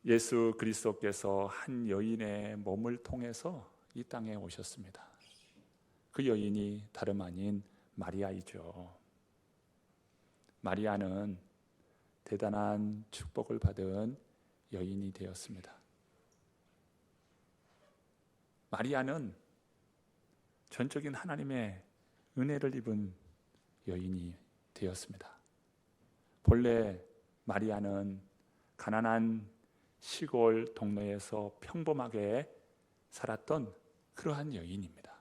예수 그리스도께서 한 여인의 몸을 통해서 이 땅에 오셨습니다. 그 여인이 다름 아닌 마리아이죠. 마리아는 대단한 축복을 받은 여인이 되었습니다. 마리아는 전적인 하나님의 은혜를 입은 여인이 되었습니다. 본래 마리아는 가난한 시골 동네에서 평범하게 살았던 그러한 여인입니다.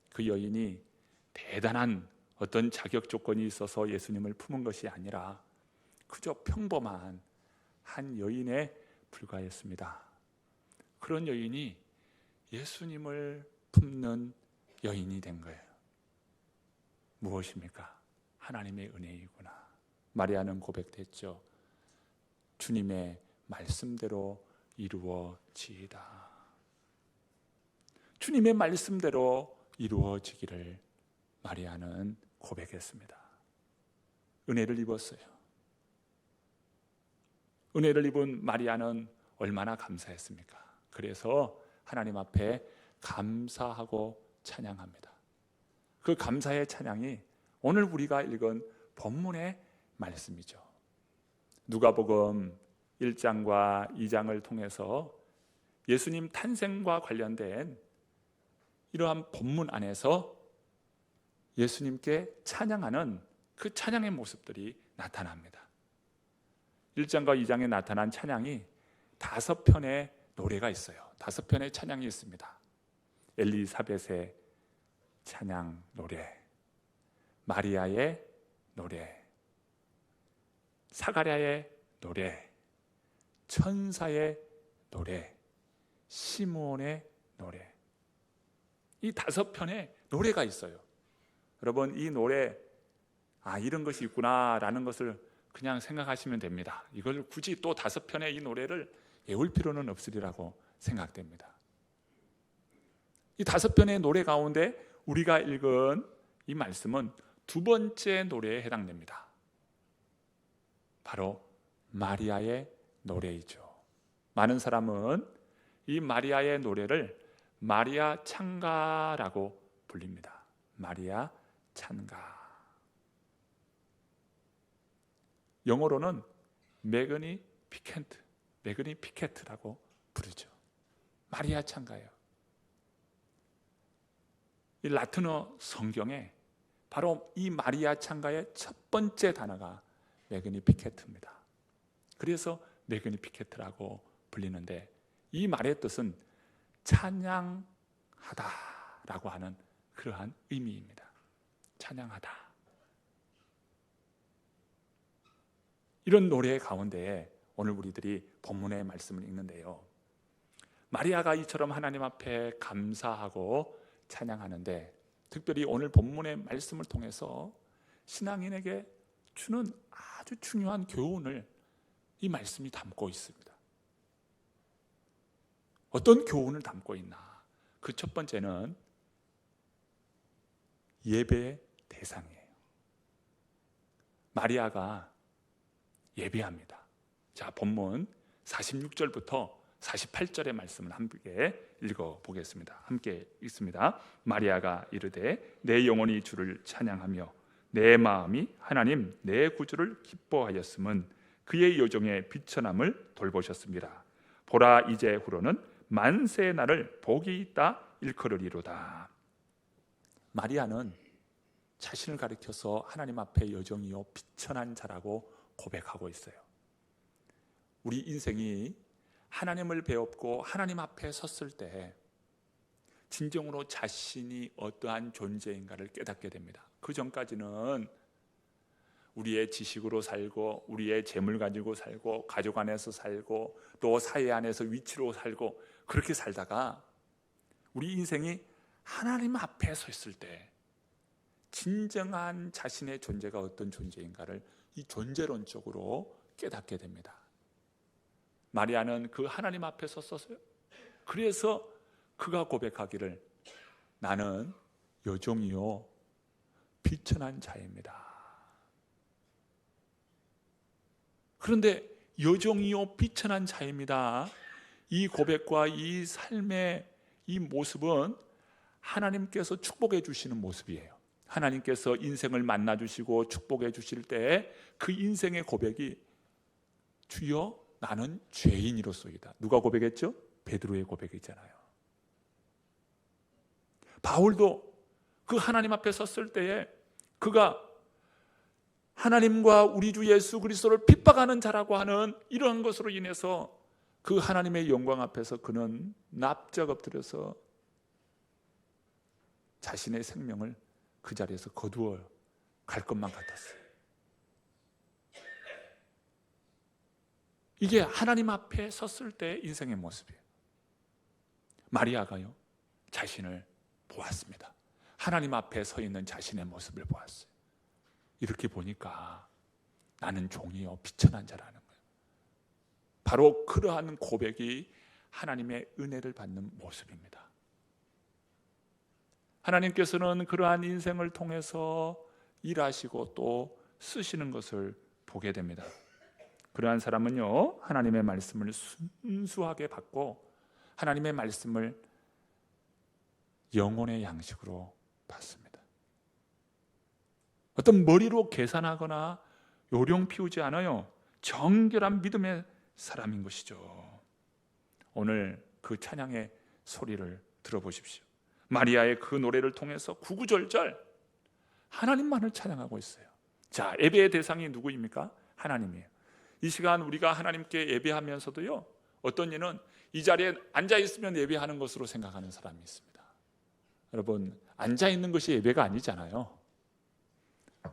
그 여인이 대단한 어떤 자격 조건이 있어서 예수님을 품은 것이 아니라 그저 평범한 한 여인에 불과했습니다. 그런 여인이 예수님을 품는 여인이 된 거예요. 무엇입니까? 하나님의 은혜이구나. 마리아는 고백했죠. 주님의 말씀대로 이루어지이다. 주님의 말씀대로 이루어지기를 마리아는 고백했습니다. 은혜를 입었어요. 은혜를 입은 마리아는 얼마나 감사했습니까? 그래서 하나님 앞에 감사하고 찬양합니다. 그 감사의 찬양이 오늘 우리가 읽은 본문의 말씀이죠. 누가복음 1장과 2장을 통해서 예수님 탄생과 관련된 이러한 본문 안에서 예수님께 찬양하는 그 찬양의 모습들이 나타납니다. 1장과 2장에 나타난 찬양이 5편의 노래가 있어요. 5편의 찬양이 있습니다. 엘리사벳의 찬양 노래, 마리아의 노래, 사가랴의 노래, 천사의 노래, 시므온의 노래. 이 5편의 노래가 있어요. 여러분, 이 노래, 이런 것이 있구나라는 것을 그냥 생각하시면 됩니다. 이걸 굳이 또 5편의 이 노래를 외울 필요는 없으리라고 생각됩니다. 이 5편의 노래 가운데 우리가 읽은 이 말씀은 2번째 노래에 해당됩니다. 바로 마리아의 노래이죠. 많은 사람은 이 마리아의 노래를 마리아 찬가라고 불립니다. 마리아 찬가. 영어로는 매그니 피케트라고 부르죠. 마리아 찬가예요. 이 라틴어 성경에 바로 이 마리아 찬가의 첫 번째 단어가 매그니 피케트입니다. 그래서 매그니 피케트라고 불리는데 이 말의 뜻은 찬양하다라고 하는 그러한 의미입니다. 찬양하다. 이런 노래 가운데 오늘 우리들이 본문의 말씀을 읽는데요, 마리아가 이처럼 하나님 앞에 감사하고 찬양하는데, 특별히 오늘 본문의 말씀을 통해서 신앙인에게 주는 아주 중요한 교훈을 이 말씀이 담고 있습니다. 어떤 교훈을 담고 있나? 그 첫 번째는 예배의 대상이에요. 마리아가 예배합니다. 자, 본문 46절부터 48절의 말씀을 함께 읽어보겠습니다. 함께 읽습니다. 마리아가 이르되 내 영혼이 주를 찬양하며 내 마음이 하나님 내 구주를 기뻐하였음은 그의 여종의 비천함을 돌보셨습니다. 보라, 이제 후로는 만세의 날을 복이 있다 일컬으리로다. 마리아는 자신을 가리켜서 하나님 앞에 여종이요 비천한 자라고 고백하고 있어요. 우리 인생이 하나님을 배웠고 하나님 앞에 섰을 때 진정으로 자신이 어떠한 존재인가를 깨닫게 됩니다. 그 전까지는 우리의 지식으로 살고 우리의 재물 가지고 살고 가족 안에서 살고 또 사회 안에서 위치로 살고 그렇게 살다가 우리 인생이 하나님 앞에 섰을 때 진정한 자신의 존재가 어떤 존재인가를 이 존재론적으로 깨닫게 됩니다. 마리아는 그 하나님 앞에 섰어요. 그래서 그가 고백하기를 나는 여종이요 비천한 자입니다. 그런데 여종이요 비천한 자입니다. 이 고백과 이 삶의 이 모습은 하나님께서 축복해 주시는 모습이에요. 하나님께서 인생을 만나 주시고 축복해 주실 때 그 인생의 고백이 주여 나는 죄인이로소이다. 누가 고백했죠? 베드로의 고백이잖아요. 바울도 그 하나님 앞에 섰을 때에 그가 하나님과 우리 주 예수 그리스도를 핍박하는 자라고 하는 이러한 것으로 인해서 그 하나님의 영광 앞에서 그는 납작 엎드려서 자신의 생명을 그 자리에서 거두어 갈 것만 같았어요. 이게 하나님 앞에 섰을 때 인생의 모습이에요. 마리아가요 자신을 보았습니다. 하나님 앞에 서 있는 자신의 모습을 보았어요. 이렇게 보니까 나는 종이요 비천한 자라는 거예요. 바로 그러한 고백이 하나님의 은혜를 받는 모습입니다. 하나님께서는 그러한 인생을 통해서 일하시고 또 쓰시는 것을 보게 됩니다. 그러한 사람은요 하나님의 말씀을 순수하게 받고 하나님의 말씀을 영혼의 양식으로 받습니다. 어떤 머리로 계산하거나 요령 피우지 않아요. 정결한 믿음의 사람인 것이죠. 오늘 그 찬양의 소리를 들어보십시오. 마리아의 그 노래를 통해서 구구절절 하나님만을 찬양하고 있어요. 자, 예배의 대상이 누구입니까? 하나님이에요. 이 시간 우리가 하나님께 예배하면서도요 어떤 이는 이 자리에 앉아있으면 예배하는 것으로 생각하는 사람이 있습니다. 여러분, 앉아있는 것이 예배가 아니잖아요.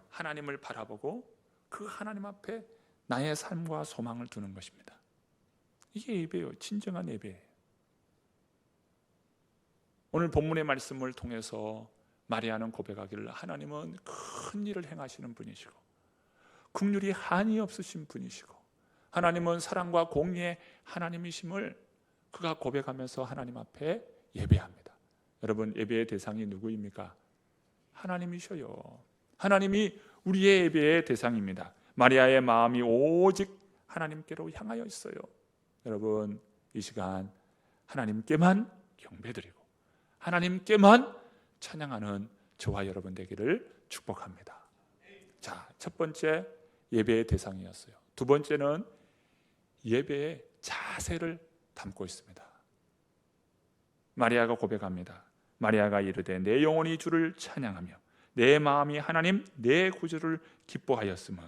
하나님을 바라보고 그 하나님 앞에 나의 삶과 소망을 두는 것입니다. 이게 예배예요. 진정한 예배예요. 오늘 본문의 말씀을 통해서 마리아는 고백하기를 하나님은 큰 일을 행하시는 분이시고 긍휼이 한이 없으신 분이시고 하나님은 사랑과 공의의 하나님이심을 그가 고백하면서 하나님 앞에 예배합니다. 여러분, 예배의 대상이 누구입니까? 하나님이셔요. 하나님이 우리의 예배의 대상입니다. 마리아의 마음이 오직 하나님께로 향하여 있어요. 여러분, 이 시간 하나님께만 경배드리고 하나님께만 찬양하는 저와 여러분 되기를 축복합니다. 자, 첫 번째 예배의 대상이었어요. 두 번째는 예배의 자세를 담고 있습니다. 마리아가 고백합니다. 마리아가 이르되 내 영혼이 주를 찬양하며 내 마음이 하나님 내 구주를 기뻐하였음은,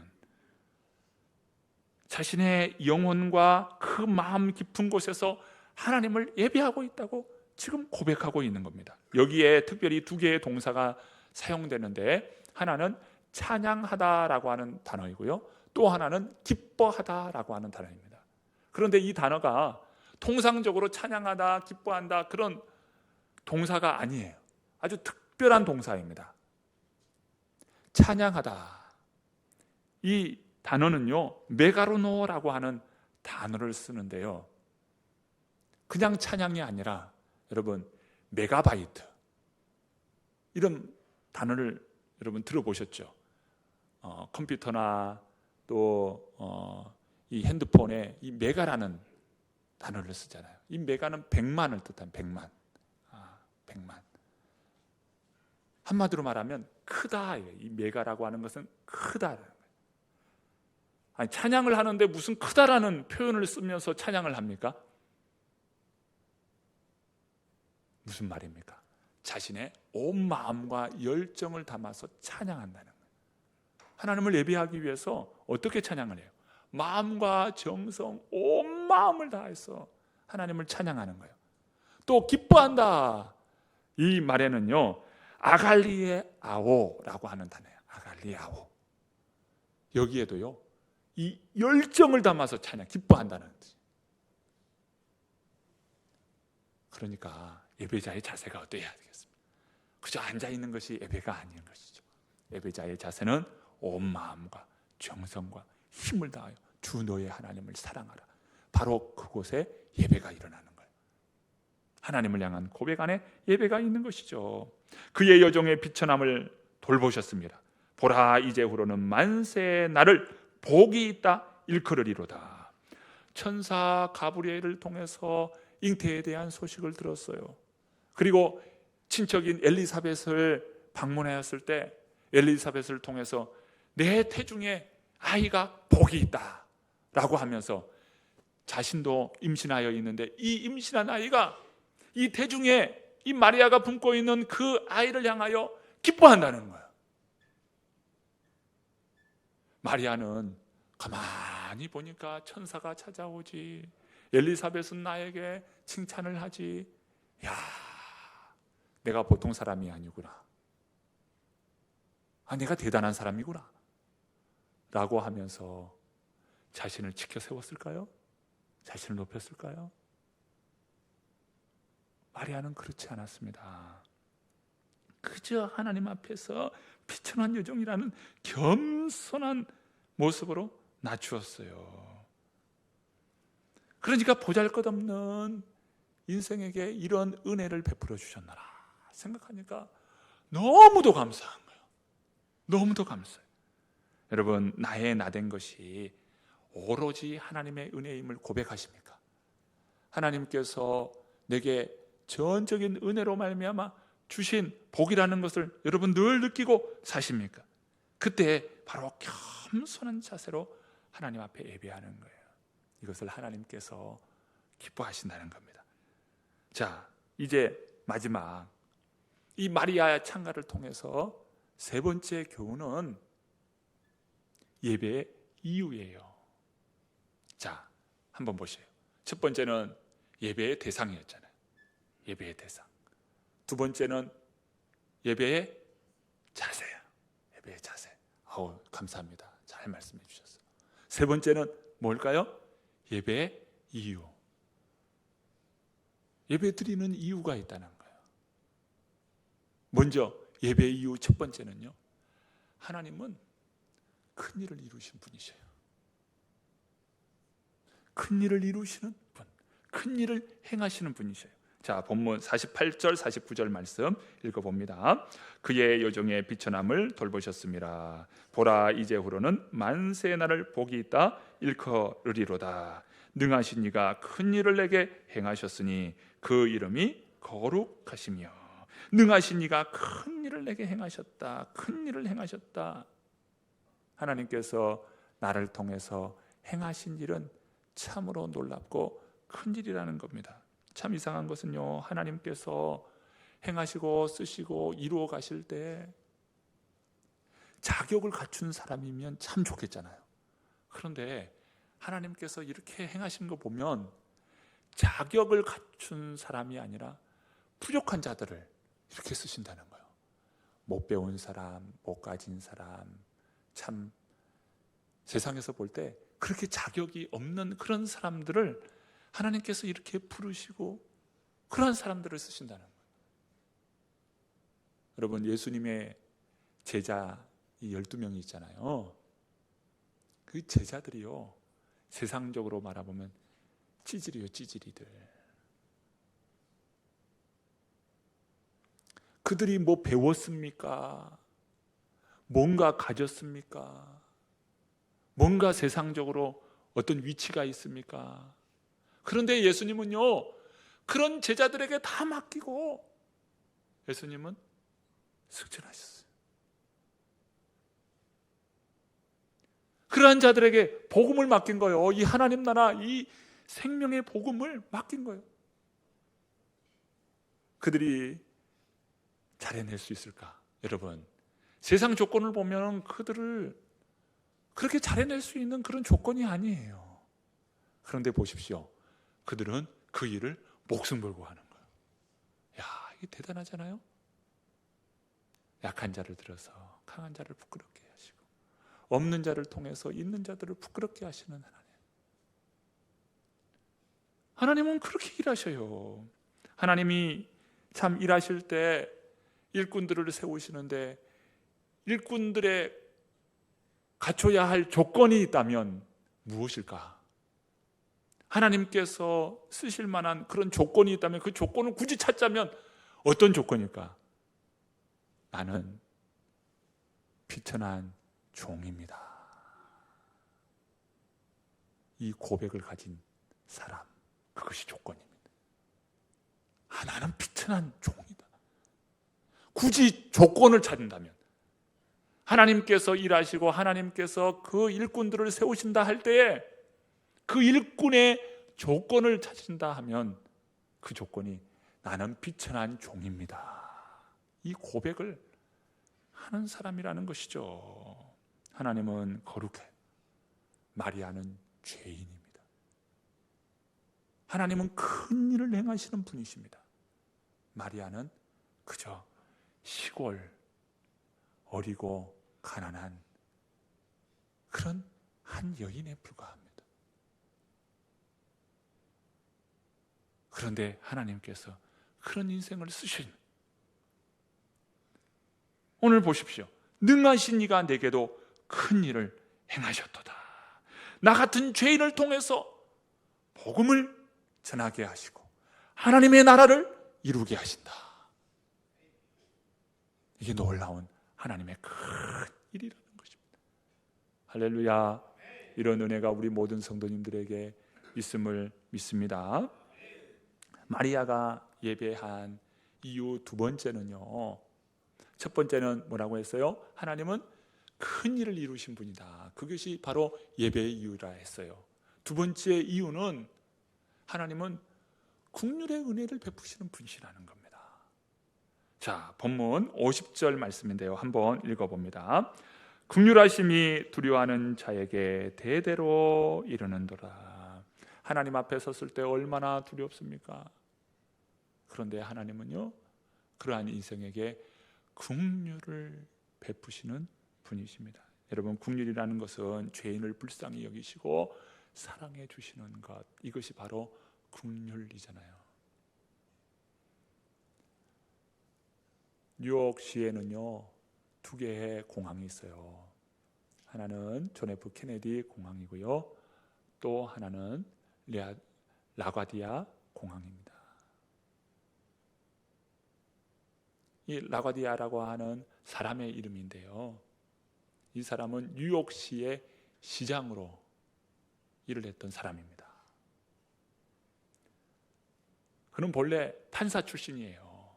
자신의 영혼과 그 마음 깊은 곳에서 하나님을 예배하고 있다고 지금 고백하고 있는 겁니다. 여기에 특별히 두 개의 동사가 사용되는데 하나는 찬양하다라고 하는 단어이고요, 또 하나는 기뻐하다라고 하는 단어입니다. 그런데 이 단어가 통상적으로 찬양하다, 기뻐한다 그런 동사가 아니에요. 아주 특별한 동사입니다. 찬양하다, 이 단어는요 메가로노라고 하는 단어를 쓰는데요, 그냥 찬양이 아니라 여러분 메가바이트, 이런 단어를 여러분 들어보셨죠? 컴퓨터나 또 이 핸드폰에 이 메가라는 단어를 쓰잖아요. 이 메가는 100만을 뜻한 100만. 100만. 한마디로 말하면 크다. 이 메가라고 하는 것은 크다라는 거예요. 아니, 찬양을 하는데 무슨 크다라는 표현을 쓰면서 찬양을 합니까? 무슨 말입니까? 자신의 온 마음과 열정을 담아서 찬양한다는 거예요. 하나님을 예배하기 위해서 어떻게 찬양을 해요? 마음과 정성, 온 마음을 다해서 하나님을 찬양하는 거예요. 또 기뻐한다, 이 말에는요 아갈리에 아오라고 하는 단어예요. 아갈리에 아오. 여기에도요 이 열정을 담아서 찬양, 기뻐한다는 뜻. 그러니까 예배자의 자세가 어떠해야 되겠습니까? 그저 앉아있는 것이 예배가 아닌 것이죠. 예배자의 자세는 온 마음과 정성과 힘을 다하여 주 너의 하나님을 사랑하라. 바로 그곳에 예배가 일어나는 거예요. 하나님을 향한 고백 안에 예배가 있는 것이죠. 그의 여종의 비천함을 돌보셨습니다. 보라, 이제후로는 만세의 날을 복이 있다 일컬으리로다. 천사 가브리엘을 통해서 잉태에 대한 소식을 들었어요. 그리고 친척인 엘리사벳을 방문하였을 때 엘리사벳을 통해서 내 태중에 아이가 복이 있다 라고 하면서 자신도 임신하여 있는데 이 임신한 아이가 이 태중에 이 마리아가 품고 있는 그 아이를 향하여 기뻐한다는 거예요. 마리아는 가만히 보니까 천사가 찾아오지, 엘리사벳은 나에게 칭찬을 하지, 야, 내가 보통 사람이 아니구나, 내가 대단한 사람이구나 라고 하면서 자신을 지켜 세웠을까요? 자신을 높였을까요? 마리아는 그렇지 않았습니다. 그저 하나님 앞에서 비천한 여종이라는 겸손한 모습으로 낮추었어요. 그러니까 보잘것없는 인생에게 이런 은혜를 베풀어 주셨나라 생각하니까 너무도 감사한 거예요. 너무도 감사해요. 여러분, 나의 나된 것이 오로지 하나님의 은혜임을 고백하십니까? 하나님께서 내게 전적인 은혜로 말미암아 주신 복이라는 것을 여러분 늘 느끼고 사십니까? 그때 바로 겸손한 자세로 하나님 앞에 예배하는 거예요. 이것을 하나님께서 기뻐하신다는 겁니다. 자, 이제 마지막 이 마리아의 찬가를 통해서 세 번째 교훈은 예배의 이유예요. 자, 한번 보세요. 첫 번째는 예배의 대상이었잖아요. 예배의 대상. 두 번째는 예배의 자세야. 예배의 자세. 감사합니다. 잘 말씀해 주셨어요. 세 번째는 뭘까요? 예배의 이유. 예배 드리는 이유가 있다는 거예요. 먼저 예배의 이유 첫 번째는요, 하나님은 큰 일을 이루신 분이셔요. 큰 일을 이루시는 분, 큰 일을 행하시는 분이셔요. 자, 본문 48절 49절 말씀 읽어봅니다. 그의 여종의 비천함을 돌보셨습니다. 보라, 이제후로는 만세 나를 복이 있다 일컬으리로다. 능하신 이가 큰 일을 내게 행하셨으니 그 이름이 거룩하시며. 능하신 이가 큰 일을 내게 행하셨다. 큰 일을 행하셨다. 하나님께서 나를 통해서 행하신 일은 참으로 놀랍고 큰 일이라는 겁니다. 참 이상한 것은요, 하나님께서 행하시고 쓰시고 이루어 가실 때 자격을 갖춘 사람이면 참 좋겠잖아요. 그런데 하나님께서 이렇게 행하신 거 보면 자격을 갖춘 사람이 아니라 부족한 자들을 이렇게 쓰신다는 거예요. 못 배운 사람, 못 가진 사람, 참 세상에서 볼 때 그렇게 자격이 없는 그런 사람들을 하나님께서 이렇게 부르시고 그러한 사람들을 쓰신다는 거예요. 여러분, 예수님의 제자 이 12명이 있잖아요. 그 제자들이요, 세상적으로 말하면 찌질이요, 찌질이들. 그들이 뭐 배웠습니까? 뭔가 가졌습니까? 뭔가 세상적으로 어떤 위치가 있습니까? 그런데 예수님은요, 그런 제자들에게 다 맡기고 예수님은 승천하셨어요. 그러한 자들에게 복음을 맡긴 거예요. 이 하나님 나라, 이 생명의 복음을 맡긴 거예요. 그들이 잘 해낼 수 있을까? 여러분, 세상 조건을 보면 그들을 그렇게 잘 해낼 수 있는 그런 조건이 아니에요. 그런데 보십시오, 그들은 그 일을 목숨 걸고 하는 거예요. 야, 이게 대단하잖아요. 약한 자를 들어서 강한 자를 부끄럽게 하시고, 없는 자를 통해서 있는 자들을 부끄럽게 하시는 하나님. 하나님은 그렇게 일하셔요. 하나님이 참 일하실 때 일꾼들을 세우시는데, 일꾼들의 갖춰야 할 조건이 있다면 무엇일까? 하나님께서 쓰실 만한 그런 조건이 있다면 그 조건을 굳이 찾자면 어떤 조건일까? 나는 비천한 종입니다. 이 고백을 가진 사람, 그것이 조건입니다. 나는 비천한 종이다. 굳이 조건을 찾는다면, 하나님께서 일하시고 하나님께서 그 일꾼들을 세우신다 할 때에 그 일꾼의 조건을 찾으신다 하면 그 조건이 나는 비천한 종입니다. 이 고백을 하는 사람이라는 것이죠. 하나님은 거룩해, 마리아는 죄인입니다. 하나님은 큰 일을 행하시는 분이십니다. 마리아는 그저 시골, 어리고 가난한 그런 한 여인에 불과합니다. 그런데 하나님께서 그런 인생을 쓰신, 오늘 보십시오. 능하신 이가 내게도 큰 일을 행하셨도다. 나 같은 죄인을 통해서 복음을 전하게 하시고 하나님의 나라를 이루게 하신다. 이게 놀라운 하나님의 큰 일이라는 것입니다. 할렐루야. 이런 은혜가 우리 모든 성도님들에게 있음을 믿습니다. 마리아가 예배한 이유 두 번째는요, 첫 번째는 뭐라고 했어요? 하나님은 큰 일을 이루신 분이다. 그것이 바로 예배의 이유라 했어요. 두 번째 이유는 하나님은 긍휼의 은혜를 베푸시는 분이시라는 겁니다. 자, 본문 50절 말씀인데요, 한번 읽어봅니다. 긍휼하심이 두려워하는 자에게 대대로 이르는도다. 하나님 앞에 섰을 때 얼마나 두렵습니까? 그런데 하나님은요, 그러한 인생에게 긍휼을 베푸시는 분이십니다. 여러분, 긍휼이라는 것은 죄인을 불쌍히 여기시고 사랑해 주시는 것, 이것이 바로 긍휼이잖아요. 뉴욕시에는요, 두 개의 공항이 있어요. 하나는 존 F 케네디 공항이고요, 또 하나는 라과디아 공항입니다. 이 라과디아라고 하는 사람의 이름인데요, 이 사람은 뉴욕시의 시장으로 일을 했던 사람입니다. 그는 본래 판사 출신이에요.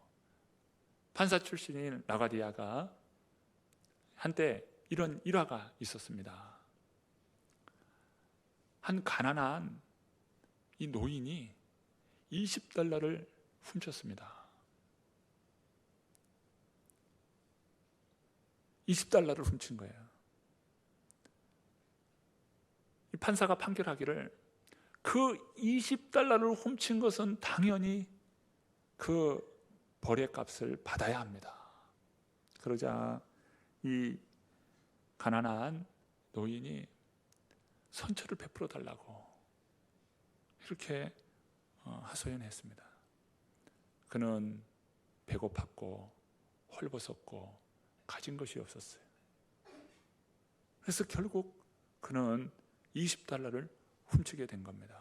판사 출신인 라과디아가 한때 이런 일화가 있었습니다. 한 가난한 이 노인이 $20를 훔쳤습니다. $20를 훔친 거예요. 이 판사가 판결하기를 그 $20를 훔친 것은 당연히 그 벌의 값을 받아야 합니다. 그러자 이 가난한 노인이 선처를 베풀어 달라고 이렇게 하소연했습니다. 그는 배고팠고 헐벗었고 가진 것이 없었어요. 그래서 결국 그는 $20를 훔치게 된 겁니다.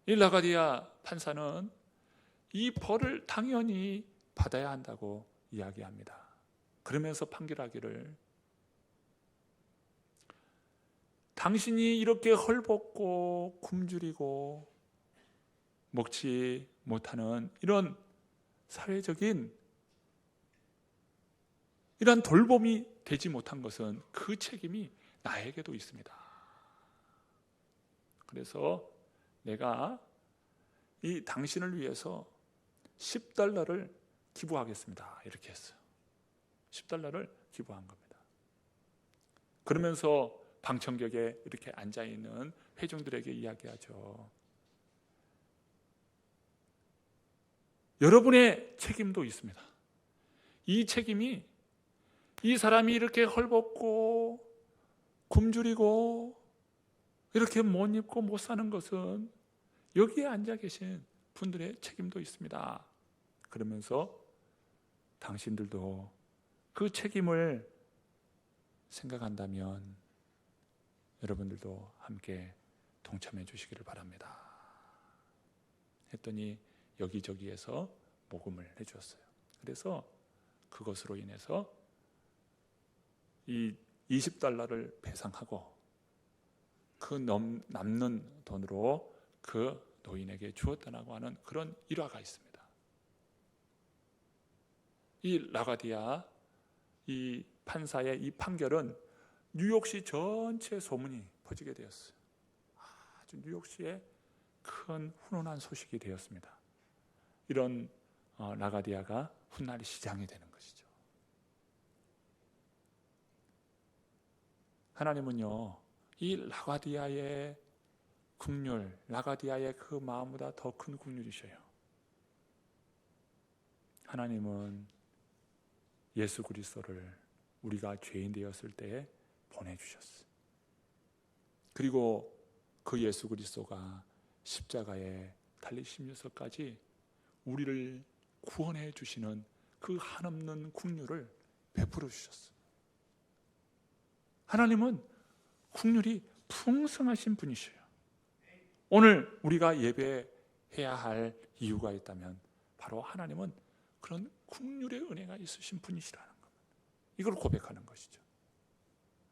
이 라가디아 판사는 이 벌을 당연히 받아야 한다고 이야기합니다. 그러면서 판결하기를, 당신이 이렇게 헐벗고 굶주리고 먹지 못하는 이런 사회적인 이런 돌봄이 되지 못한 것은 그 책임이 나에게도 있습니다. 그래서 내가 이 당신을 위해서 $10를 기부하겠습니다. 이렇게 했어요. $10를 기부한 겁니다. 그러면서 방청객에 이렇게 앉아있는 회중들에게 이야기하죠. 여러분의 책임도 있습니다. 이 책임이, 이 사람이 이렇게 헐벗고 굶주리고 이렇게 못 입고 못 사는 것은 여기에 앉아 계신 분들의 책임도 있습니다. 그러면서 당신들도 그 책임을 생각한다면 여러분들도 함께 동참해 주시기를 바랍니다. 했더니 여기저기에서 모금을 해주었어요. 그래서 그것으로 인해서 이 $20를 배상하고 그 남는 돈으로 그 노인에게 주었다라고 하는 그런 일화가 있습니다. 이 라가디아 이 판사의 이 판결은 뉴욕시 전체에 소문이 퍼지게 되었어요. 아주 뉴욕시에 큰 훈훈한 소식이 되었습니다. 이런 라가디아가 훗날 시장이 되는 것이죠. 하나님은요, 이 라가디아의 긍휼, 라가디아의 그 마음보다 더 큰 긍휼이셔요. 하나님은 예수 그리스도를 우리가 죄인 되었을 때에 보내주셨어요. 그리고 그 예수 그리스도가 십자가에 달리시면서까지 우리를 구원해 주시는 그 한없는 긍휼을 베풀어 주셨어요. 하나님은 긍휼이 풍성하신 분이셔요. 오늘 우리가 예배해야 할 이유가 있다면 바로 하나님은 그런 긍휼의 은혜가 있으신 분이시라는 겁니다. 이걸 고백하는 것이죠.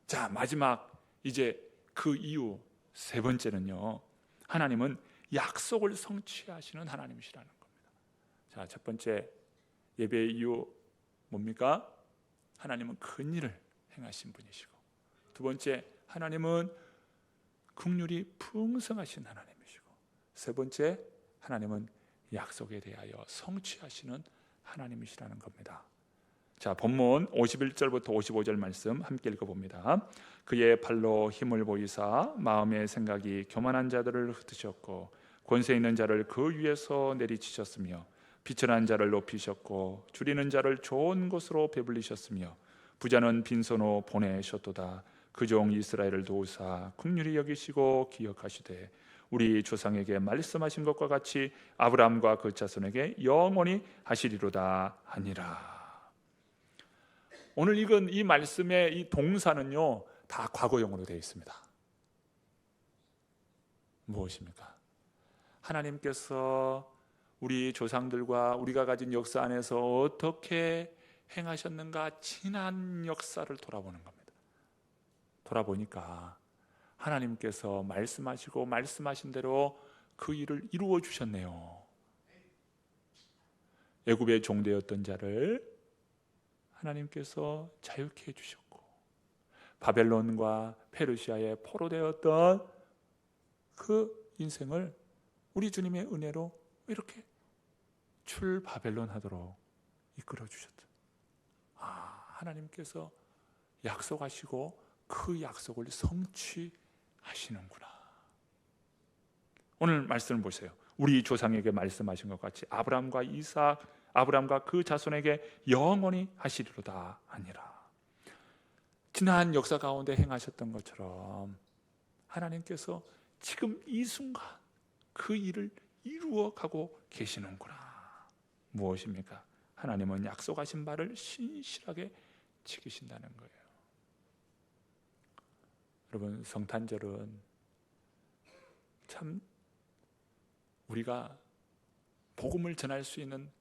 자, 마지막 이제 그 이유 세 번째는요, 하나님은 약속을 성취하시는 하나님이시라는 겁니다. 자, 첫 번째 예배의 이유 뭡니까? 하나님은 큰 일을 행하신 분이시고, 두 번째 하나님은 긍휼이 풍성하신 하나님이시고, 세 번째 하나님은 약속에 대하여 성취하시는 하나님이시라는 겁니다. 자, 본문 51절부터 55절 말씀 함께 읽어봅니다. 그의 발로 힘을 보이사 마음의 생각이 교만한 자들을 흩으셨고 권세 있는 자를 그 위에서 내리치셨으며 비천한 자를 높이셨고 줄이는 자를 좋은 곳으로 배불리셨으며 부자는 빈손으로 보내셨도다. 그 종 이스라엘을 도우사 긍휼히 여기시고 기억하시되 우리 조상에게 말씀하신 것과 같이 아브라함과 그 자손에게 영원히 하시리로다 하니라. 오늘 읽은 이 말씀의 이 동사는요, 다 과거형으로 되어 있습니다. 무엇입니까? 하나님께서 우리 조상들과 우리가 가진 역사 안에서 어떻게 행하셨는가 지난 역사를 돌아보는 겁니다. 돌아보니까 하나님께서 말씀하시고 말씀하신 대로 그 일을 이루어 주셨네요. 애굽의 종되었던 자를 하나님께서 자유케 해주셨고, 바벨론과 페르시아의 포로되었던 그 인생을 우리 주님의 은혜로 이렇게 출바벨론 하도록 이끌어 주셨다. 하나님께서 약속하시고 그 약속을 성취하시는구나. 오늘 말씀을 보세요. 우리 조상에게 말씀하신 것 같이 아브라함과 이삭, 아브라함과 그 자손에게 영원히 하시리로다 하니라. 지난 역사 가운데 행하셨던 것처럼 하나님께서 지금 이 순간 그 일을 이루어 가고 계시는구나. 무엇입니까? 하나님은 약속하신 바를 신실하게 지키신다는 거예요. 여러분, 성탄절은 참 우리가 복음을 전할 수 있는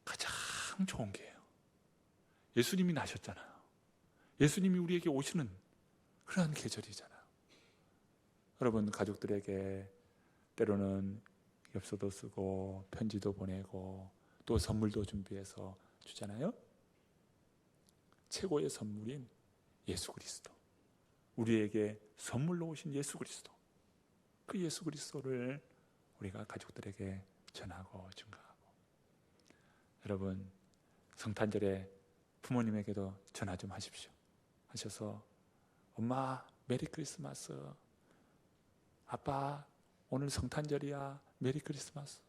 가장 좋은 게예요. 예수님이 나셨잖아요. 예수님이 우리에게 오시는 그런 계절이잖아요. 여러분, 가족들에게 때로는 엽서도 쓰고 편지도 보내고 또 선물도 준비해서 주잖아요. 최고의 선물인 예수 그리스도, 우리에게 선물로 오신 예수 그리스도, 그 예수 그리스도를 우리가 가족들에게 전하고 증거하고, 여러분 성탄절에 부모님에게도 전화 좀 하십시오. 하셔서 엄마 메리 크리스마스, 아빠 오늘 성탄절이야 메리 크리스마스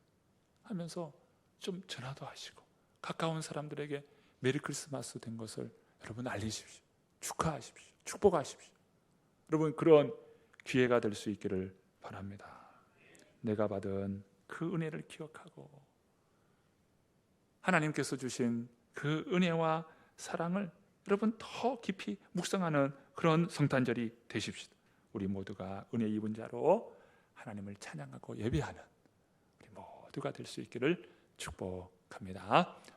하면서 좀 전화도 하시고, 가까운 사람들에게 메리 크리스마스 된 것을 여러분 알리십시오. 축하하십시오. 축복하십시오. 여러분, 그런 기회가 될 수 있기를 바랍니다. 내가 받은 그 은혜를 기억하고 하나님께서 주신 그 은혜와 사랑을 여러분 더 깊이 묵상하는 그런 성탄절이 되십시오. 우리 모두가 은혜 입은 자로 하나님을 찬양하고 예배하는 우리 모두가 될 수 있기를 축복합니다.